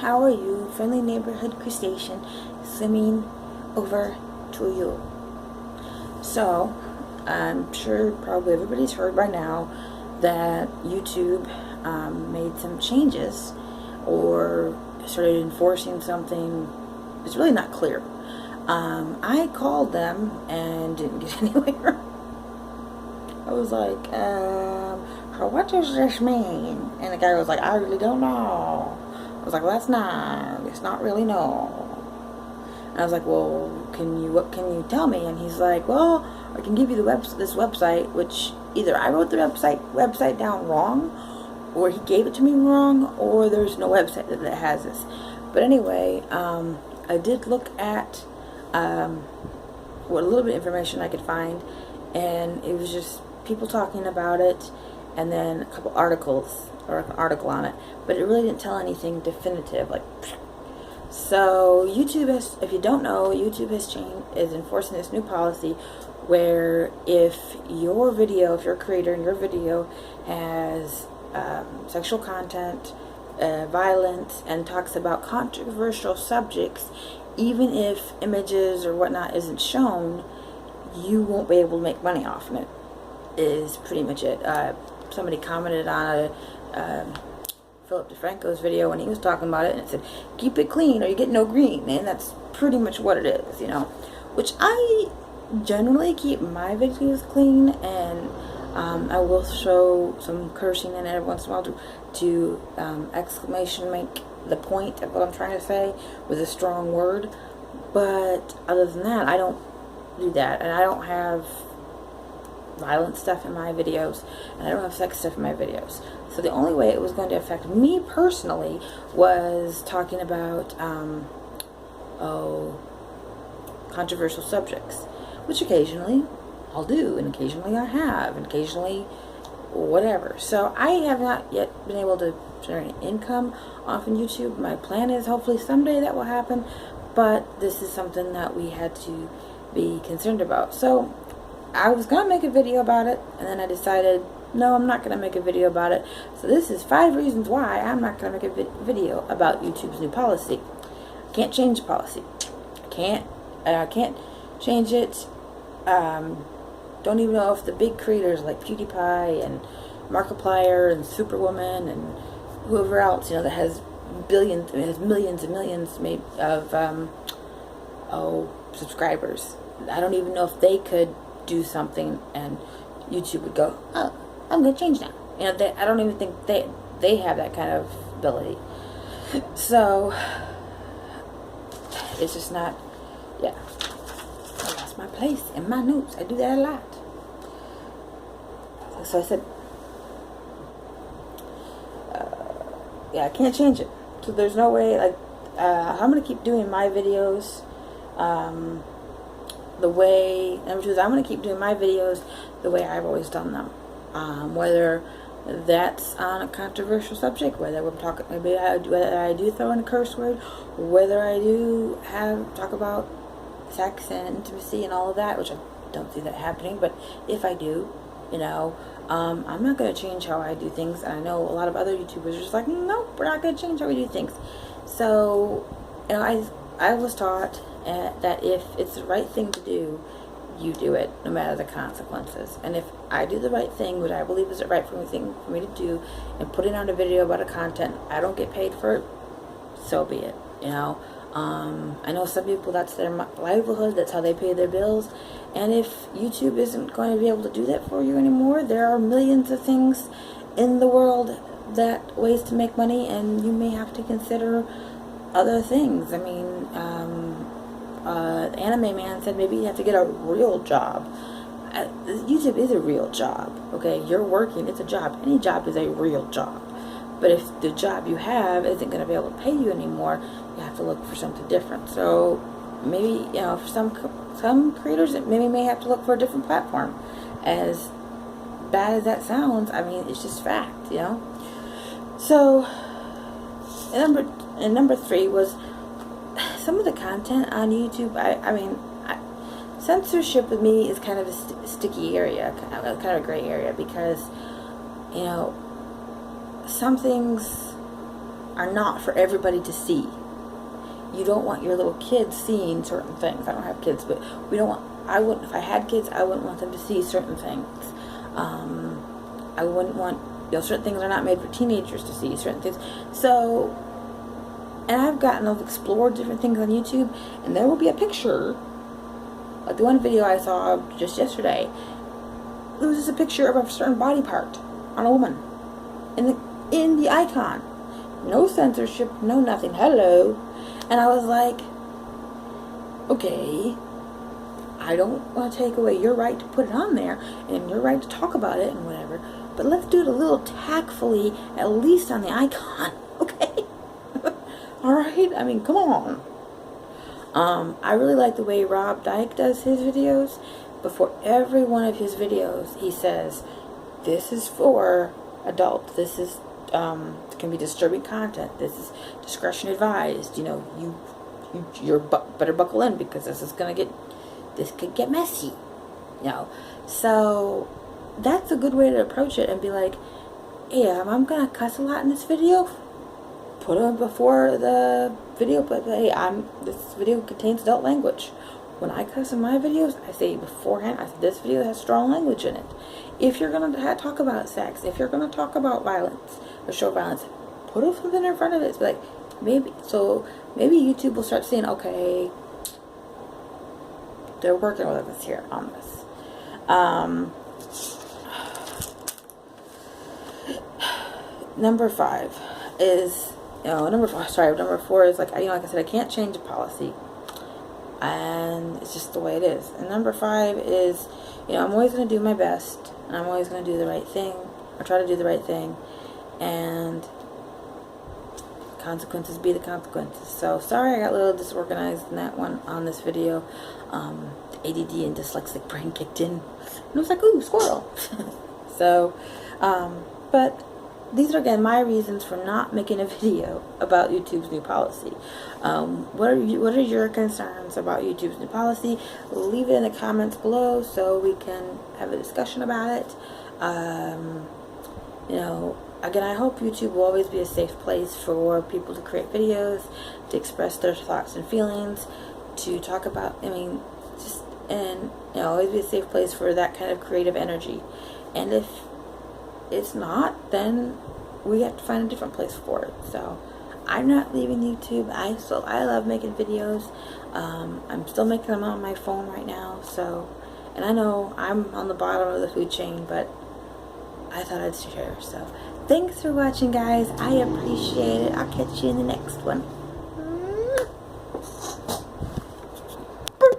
how are you? Friendly neighborhood crustacean swimming over to you. So, I'm sure probably everybody's heard by now that YouTube made some changes or started enforcing something. It's really not clear. I called them and didn't get anywhere. I was like, so what does this mean? And the guy was like, I really don't know. I was like, well, it's not really no. And I was like, well, what can you tell me? And he's like, well, I can give you this website, which either I wrote the website down wrong, or he gave it to me wrong, or there's no website that has this. But anyway, I did look at what little bit of information I could find, and it was just people talking about it, and then a couple articles, or an article on it, but it really didn't tell anything definitive. So YouTube if you don't know, YouTube is enforcing this new policy where if you're a creator and your video has sexual content, violence, and talks about controversial subjects, even if images or whatnot isn't shown, you won't be able to make money off of it, is pretty much it. Somebody commented on Philip DeFranco's video when he was talking about it, and it said, keep it clean or you get no green, and that's pretty much what it is, which I generally keep my videos clean, and I will show some cursing in it every once in a while to exclamation make the point of what I'm trying to say with a strong word. But other than that, I don't do that, and I don't have violent stuff in my videos, and I don't have sex stuff in my videos. So the only way it was going to affect me personally was talking about controversial subjects, which occasionally I'll do, and occasionally I have, and occasionally whatever. So I have not yet been able to generate income off of YouTube. My plan is hopefully someday that will happen, but this is something that we had to be concerned about. So I was going to make a video about it, and then I decided, no, I'm not going to make a video about it. So this is 5 reasons why I'm not going to make a video about YouTube's new policy. I can't change the policy. I can't change it. Don't even know if the big creators like PewDiePie and Markiplier and Superwoman and whoever else, that has millions and millions made of subscribers. I don't even know if they could do something and YouTube would go, oh, I'm going to change now. I don't even think they have that kind of ability. So it's just not, yeah. I lost my place in my notes. I do that a lot. So I said, yeah, I can't change it. So there's no way, I'm going to keep doing my videos number 2 is I'm going to keep doing my videos the way I've always done them. Whether that's on a controversial subject, whether we're talking, whether I do throw in a curse word, whether I do talk about sex and intimacy and all of that, which I don't see that happening, but if I do, I'm not going to change how I do things. And I know a lot of other YouTubers are just like, nope, we're not going to change how we do things. So, I was taught that if it's the right thing to do, you do it, no matter the consequences. And if I do the right thing, which I believe is the right thing for me to do, and put it on a video about a content, I don't get paid for it, so be it, I know some people, that's their livelihood, that's how they pay their bills, and if YouTube isn't going to be able to do that for you anymore, there are millions of things in the world ways to make money, and you may have to consider other things. I mean, Anime Man said maybe you have to get a real job. YouTube is a real job, okay? You're working, it's a job. Any job is a real job. But if the job you have isn't going to be able to pay you anymore, you have to look for something different. So maybe, for some creators, it maybe may have to look for a different platform. As bad as that sounds, I mean, it's just fact, So, and number 3 was some of the content on YouTube. Censorship with me is kind of a sticky area, kind of a gray area, because, some things are not for everybody to see. You don't want your little kids seeing certain things. I don't have kids, but we don't want, if I had kids, I wouldn't want them to see certain things. I wouldn't want, certain things are not made for teenagers to see, certain things. So, and I've explored different things on YouTube, and there will be a picture, like the one video I saw just yesterday, it was just a picture of a certain body part on a woman in the icon. No censorship, no nothing. Hello. And I was like, okay, I don't want to take away your right to put it on there and your right to talk about it and whatever, but let's do it a little tactfully, at least on the icon, okay? Alright? I mean, come on. I really like the way Rob Dyke does his videos. Before every one of his videos, he says, this is for adults. This is can be disturbing content. This is discretion advised. You better buckle in, because this could get messy. So that's a good way to approach it and be like, hey, I'm gonna cuss a lot in this video. Put it before the video, but hey, this video contains adult language. When I cuss in my videos, I say beforehand, this video has strong language in it. If you're going to talk about sex, if you're going to talk about violence, or show violence, put something in front of it. It's like, maybe YouTube will start saying, okay, they're working with us here on this. Number 4 is like I said, I can't change a policy. And it's just the way it is. And number 5 is, I'm always going to do my best, and I'm always going to do the right thing, or try to do the right thing, and consequences be the consequences. So, sorry I got a little disorganized in that one on this video. ADD and dyslexic brain kicked in, and I was like, ooh, squirrel. So, but these are, again, my reasons for not making a video about YouTube's new policy. What are your concerns about YouTube's new policy? Leave it in the comments below so we can have a discussion about it. Again, I hope YouTube will always be a safe place for people to create videos, to express their thoughts and feelings, to talk about, always be a safe place for that kind of creative energy. And if it's not, then we have to find a different place for it. So I'm not leaving YouTube. I love making videos. I'm still making them on my phone right now. So, and I know I'm on the bottom of the food chain, but I thought I'd share. So thanks for watching, guys. I appreciate it. I'll catch you in the next one.